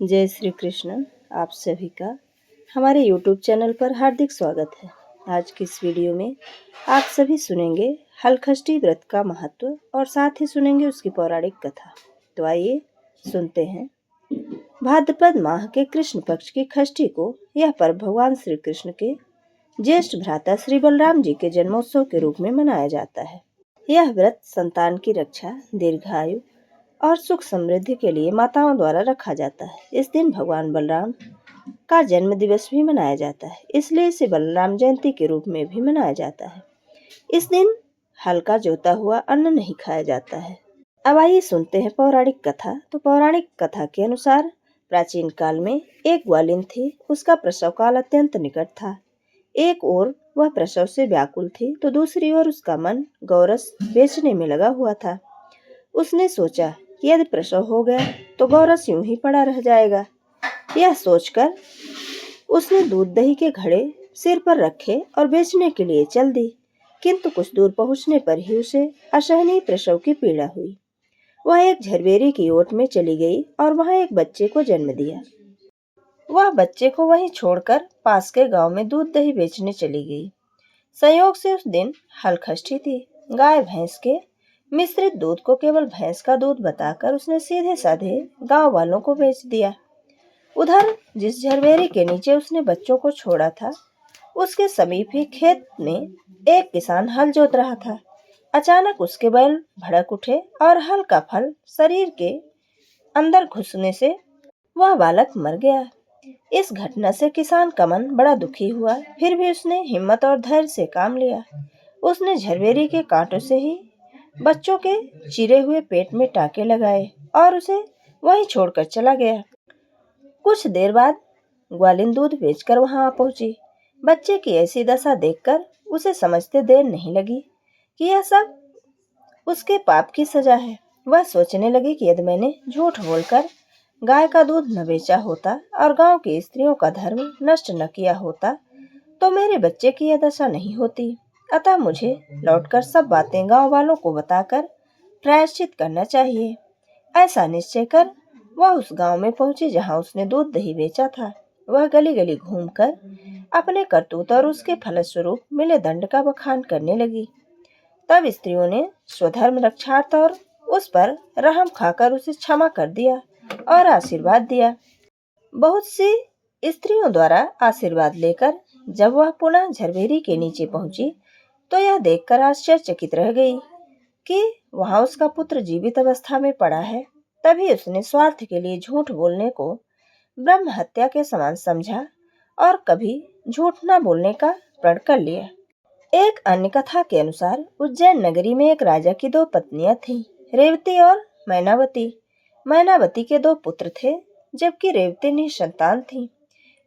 जय श्री कृष्ण। आप सभी का हमारे YouTube चैनल पर हार्दिक स्वागत है। आज की इस वीडियो में आप सभी सुनेंगे हलखष्टी व्रत का महत्व और साथ ही सुनेंगे उसकी पौराणिक कथा। तो आइए सुनते हैं। भाद्रपद माह के कृष्ण पक्ष की खष्टी को यह पर्व भगवान श्री कृष्ण के ज्येष्ठ भ्राता श्री बलराम जी के जन्मोत्सव के रूप में मनाया जाता है। यह व्रत संतान की रक्षा, दीर्घायु और सुख समृद्धि के लिए माताओं द्वारा रखा जाता है। इस दिन भगवान बलराम का जन्म दिवस भी मनाया जाता है, इसलिए इसे बलराम जयंती के रूप में भी मनाया जाता है। इस दिन हल का जोता हुआ अन्न नहीं खाया जाता है। अब आइए सुनते हैं पौराणिक कथा। तो पौराणिक कथा के अनुसार प्राचीन काल में एक ग्वालिन थी। उसका प्रसव काल अत्यंत निकट था। एक ओर वह प्रसव से व्याकुल थी तो दूसरी ओर उसका मन गौरस बेचने में लगा हुआ था। उसने सोचा कि यदि प्रसव हो गया तो गौरस यूं ही पड़ा रह जाएगा। यह सोचकर उसने दूध दही के घड़े सिर पर रखे और बेचने के लिए चल दी। किंतु कुछ दूर पहुंचने पर ही उसे असहनीय प्रसव की पीड़ा हुई। वह एक झरबेरी की ओट में चली गई और वहां एक बच्चे को जन्म दिया। वह बच्चे को वहीं छोड़कर पास के गांव में दूध दही बेचने चली गई। संयोग से उस दिन हलखष्ठी थी। गाय भैंस के मिश्रित दूध को केवल भैंस का दूध बताकर उसने सीधे साधे गांव वालों को बेच दिया। उधर जिस झरबेरी के नीचे उसने बच्चों को छोड़ा था, उसके समीप ही खेत में एक किसान हल जोत रहा था। अचानक उसके बैल भड़क उठे और हल का फल शरीर के अंदर घुसने से वह बालक मर गया। इस घटना से किसान का मन बड़ा दुखी हुआ, फिर भी उसने हिम्मत और धैर्य से काम लिया। उसने झरबेरी के कांटों से ही बच्चों के चिरे हुए पेट में टाके लगाए और उसे वहीं छोड़कर चला गया। कुछ देर बाद ग्वालिन दूध बेचकर वहां आ पहुंची। बच्चे की ऐसी दशा देखकर उसे समझते देर नहीं लगी कि यह सब उसके पाप की सजा है। वह सोचने लगी कि यदि मैंने झूठ बोलकर गाय का दूध न बेचा होता और गांव की स्त्रियों का धर्म नष्ट न किया होता तो मेरे बच्चे की यह दशा नहीं होती। अतः मुझे लौटकर सब बातें गांव वालों को बताकर प्रायश्चित करना चाहिए। ऐसा निश्चय कर वह उस गांव में पहुंची जहां उसने दूध दही बेचा था। वह गली गली घूमकर अपने करतूत और उसके फलस्वरूप मिले दंड का बखान करने लगी। तब स्त्रियों ने स्वधर्म रक्षार्थ और उस पर रहम खाकर उसे क्षमा कर दिया और आशीर्वाद दिया। बहुत सी स्त्रियों द्वारा आशीर्वाद लेकर जब वह पुनः झरबेरी के नीचे पहुंची तो यह देखकर आश्चर्यचकित रह गई कि वहां उसका पुत्र जीवित अवस्था में पड़ा है। तभी उसने स्वार्थ के लिए झूठ बोलने को ब्रह्म हत्या के समान समझा और कभी झूठ न बोलने का प्रण कर लिया। एक अन्य कथा के अनुसार उज्जैन नगरी में एक राजा की दो पत्नियां थीं, रेवती और मैनावती। मैनावती के दो पुत्र थे, जबकि रेवती निसंतान थी।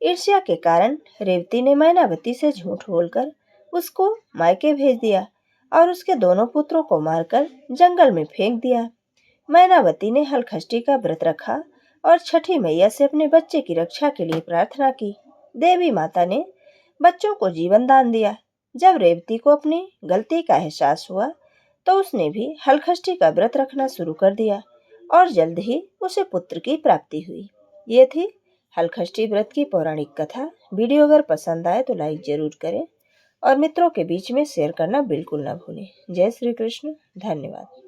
ईर्ष्या के कारण रेवती ने मैनावती से झूठ बोलकर उसको मायके भेज दिया और उसके दोनों पुत्रों को मारकर जंगल में फेंक दिया। मैनावती ने हलखष्टी का व्रत रखा और छठी मैया से अपने बच्चे की रक्षा के लिए प्रार्थना की। देवी माता ने बच्चों को जीवन दान दिया। जब रेवती को अपनी गलती का एहसास हुआ तो उसने भी हलखष्टी का व्रत रखना शुरू कर दिया और जल्द ही उसे पुत्र की प्राप्ति हुई। ये थी हलखष्टी व्रत की पौराणिक कथा। वीडियो अगर पसंद आए तो लाइक जरूर करें और मित्रों के बीच में शेयर करना बिल्कुल न भूलें। जय श्री कृष्ण। धन्यवाद।